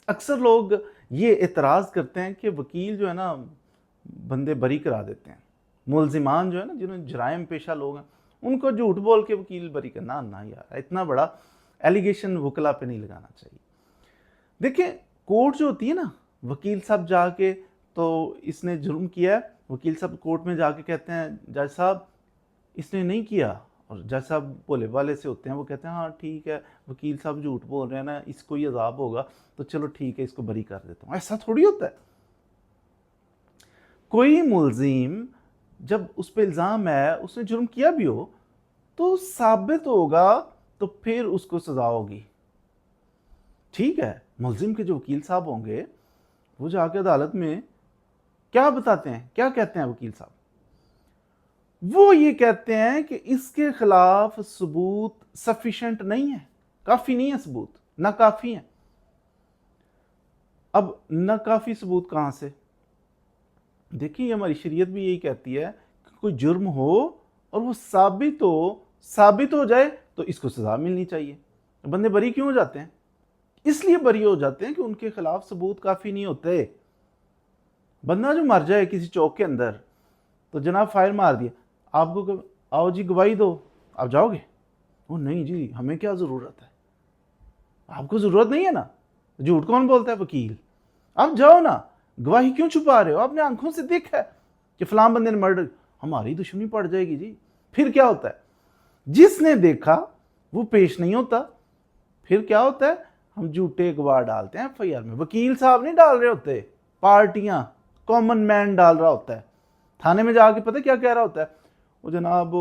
अक्सर लोग ये एतराज़ करते हैं कि वकील जो है ना बंदे बरी करा देते हैं, मुलजिमान जो है ना जिन्होंने जराइम पेशा लोग हैं उनको झूठ बोल के वकील बरी करना ना यार, इतना बड़ा एलिगेशन वकला पे नहीं लगाना चाहिए। देखिए कोर्ट जो होती है ना, वकील साहब जाके तो इसने जुर्म किया है, वकील साहब कोर्ट में जाके कहते हैं जज साहब इसने नहीं किया, और जज साहब भोले वाले से होते हैं, वो कहते हैं हाँ ठीक है वकील साहब झूठ बोल रहे हैं ना, इसको ही अजाब होगा तो चलो ठीक है इसको बरी कर देता हूँ। ऐसा थोड़ी होता है। कोई मुलजिम जब उस पर इल्ज़ाम है उसने जुर्म किया भी हो तो साबित होगा तो फिर उसको सजा होगी। ठीक है, मुलजिम के जो वकील साहब होंगे वो जाके अदालत में क्या बताते हैं, क्या कहते हैं वकील साहब? वो ये कहते हैं कि इसके खिलाफ सबूत सफिशिएंट नहीं है, काफी नहीं है सबूत, ना काफी है। अब ना काफी सबूत कहां से? देखिए हमारी शरीयत भी यही कहती है कि कोई जुर्म हो और वो साबित हो जाए तो इसको सजा मिलनी चाहिए। बंदे बरी क्यों हो जाते हैं? इसलिए बरी हो जाते हैं कि उनके खिलाफ सबूत काफी नहीं होते। बंदा जो मर जाए किसी चौक के अंदर तो जनाब फायर मार दिया, आपको आओ जी गवाही दो, आप जाओगे? वो नहीं जी हमें क्या ज़रूरत है, आपको ज़रूरत नहीं है ना, झूठ कौन बोलता है? वकील। आप जाओ ना, गवाही क्यों छुपा रहे हो? आपने आंखों से देखा है कि फलां बंदे ने मर्डर, हमारी दुश्मनी पड़ जाएगी जी। फिर क्या होता है? जिसने देखा वो पेश नहीं होता, फिर क्या होता है? हम झूठे गवाह डालते हैं एफआईआर में। वकील साहब नहीं डाल रहे होते, पार्टियां, कॉमन मैन डाल रहा होता है। थाने में जाके पता क्या कह रहा होता है? वो जनाब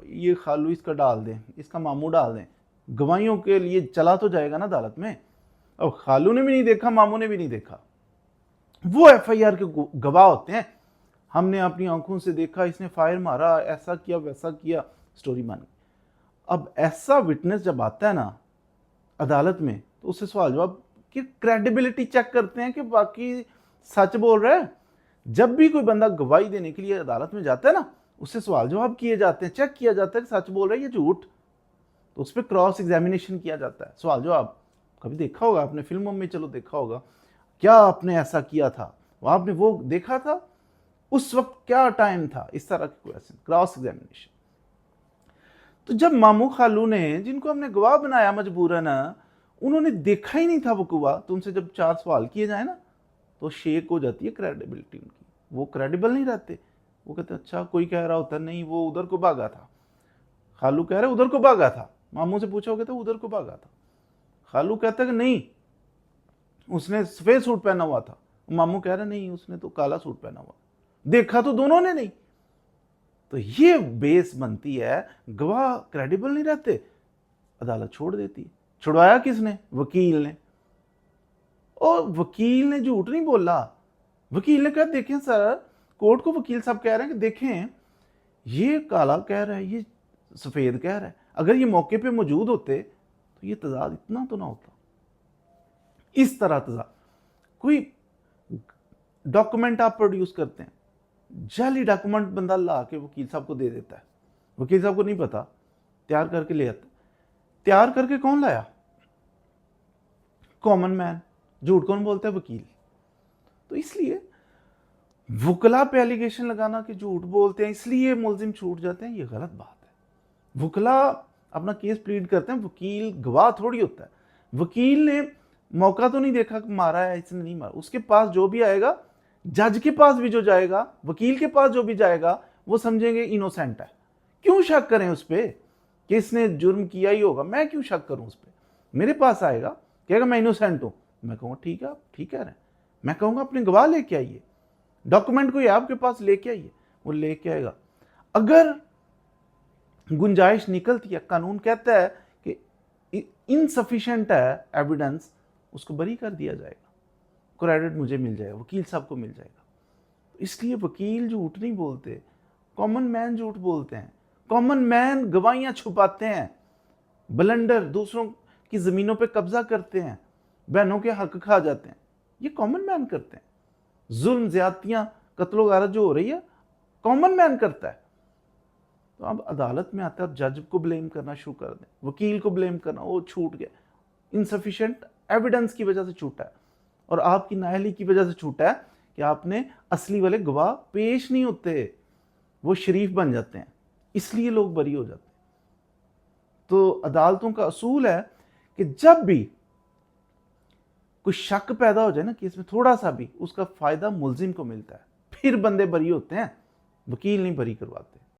ये खालू इसका डाल दें, इसका मामू डाल दें, गवाहियों के लिए चला तो जाएगा ना अदालत में। अब खालू ने भी नहीं देखा, मामू ने भी नहीं देखा, वो एफआईआर के गवाह होते हैं। हमने अपनी आंखों से देखा, इसने फायर मारा, ऐसा किया वैसा किया, स्टोरी मान गई। अब ऐसा विटनेस जब आता है ना अदालत में तो उससे सवाल जवाब की क्रेडिबिलिटी चेक करते हैं कि बाकी सच बोल रहा है। जब भी कोई बंदा गवाही देने के लिए अदालत में जाता है ना, उससे सवाल जवाब किए जाते हैं, चेक किया जाता है कि सच बोल रहा है या झूठ। तो उस पर क्रॉस एग्जामिनेशन किया जाता है, सवाल जवाब। कभी देखा होगा आपने, फिल्मों में चलो देखा होगा, क्या आपने ऐसा किया था, आपने वो देखा था, उस वक्त क्या टाइम था, इस तरह के क्वेश्चन, क्रॉस एग्जामिनेशन। तो जब मामू खालू ने, जिनको हमने गवाह बनाया मजबूरन, उन्होंने देखा ही नहीं था वो गवाह, तो उनसे जब 4 सवाल किए जाए ना तो शेक हो जाती है क्रेडिबिलिटी उनकी, वो क्रेडिबल नहीं रहते। वो कहते अच्छा कोई कह रहा होता नहीं वो उधर को भागा था, खालू कह रहे उधर को भागा था, मामू से पूछा, कहते उधर को भागा था। खालू कहता कि नहीं उसने सफेद सूट पहना हुआ था, मामू कह रहे नहीं उसने तो काला सूट पहना हुआ, देखा तो दोनों ने नहीं। तो ये बेस बनती है, गवाह क्रेडिबल नहीं रहते, अदालत छोड़ देती है। छुड़वाया किसने? वकील ने। और वकील ने झूठ नहीं बोला, वकील ने कहा देखें सर, कोर्ट को वकील साहब कह रहे हैं कि देखें ये काला कह रहा है, ये सफेद कह रहा है, अगर ये मौके पे मौजूद होते तो ये तजाद इतना तो ना होता। इस तरह तजाद, कोई डॉक्यूमेंट आप प्रोड्यूस करते हैं, जाली डॉक्यूमेंट बंदा ला के वकील साहब को दे देता है, वकील साहब को नहीं पता, तैयार करके ले आता। तैयार करके कौन लाया? Common man. झूठ कौन बोलता है? वकील। तो इसलिए वकला पे एलिगेशन लगाना कि झूठ बोलते हैं इसलिए मुलजिम छूट जाते हैं, ये गलत बात है। वकला अपना केस प्लीड करते हैं, वकील गवाह थोड़ी होता है। वकील ने मौका तो नहीं देखा मारा है इसने, नहीं मारा, उसके पास जो भी आएगा, जज के पास भी जो जाएगा, वकील के पास जो भी जाएगा, वो समझेंगे इनोसेंट है। क्यों शक करें उस पर कि इसने जुर्म किया ही होगा? मैं क्यों शक करूं उस पर? मेरे पास आएगा कहेगा मैं इनोसेंट हूं, मैं कहूँगा ठीक है आप ठीक कह रहे हैं, मैं कहूँगा अपने गवाह लेके आइए, डॉक्यूमेंट कोई आपके पास लेके आइए, वो लेके आएगा। अगर गुंजाइश निकलती है, कानून कहता है कि इनसफिशिएंट है एविडेंस, उसको बरी कर दिया जाएगा, क्रेडिट मुझे मिल जाएगा, वकील साहब को मिल जाएगा। इसलिए वकील झूठ नहीं बोलते, कॉमन मैन झूठ बोलते हैं। कॉमन मैन गवाहियां छुपाते हैं, ब्लंडर, दूसरों की जमीनों पे कब्जा करते हैं, बहनों के हक खा जाते हैं, ये कॉमन मैन करते हैं। जुल्म, ज्यादतियां, कत्लो गारत जो हो रही है, कॉमन मैन करता है। तो अब अदालत में आते हैं, अब जज को ब्लेम करना शुरू कर दें, वकील को ब्लेम करना, वो छूट गया, इनसफिशिएंट एविडेंस की वजह से छूटा है और आपकी नाअहली की वजह से छूटा है कि आपने असली वाले गवाह पेश नहीं होते, वो शरीफ बन जाते हैं, इसलिए लोग बरी हो जाते हैं। तो अदालतों का असूल है कि जब भी कोई शक पैदा हो जाए ना केस में थोड़ा सा भी, उसका फायदा मुलजिम को मिलता है, फिर बंदे बरी होते हैं, वकील नहीं बरी करवाते।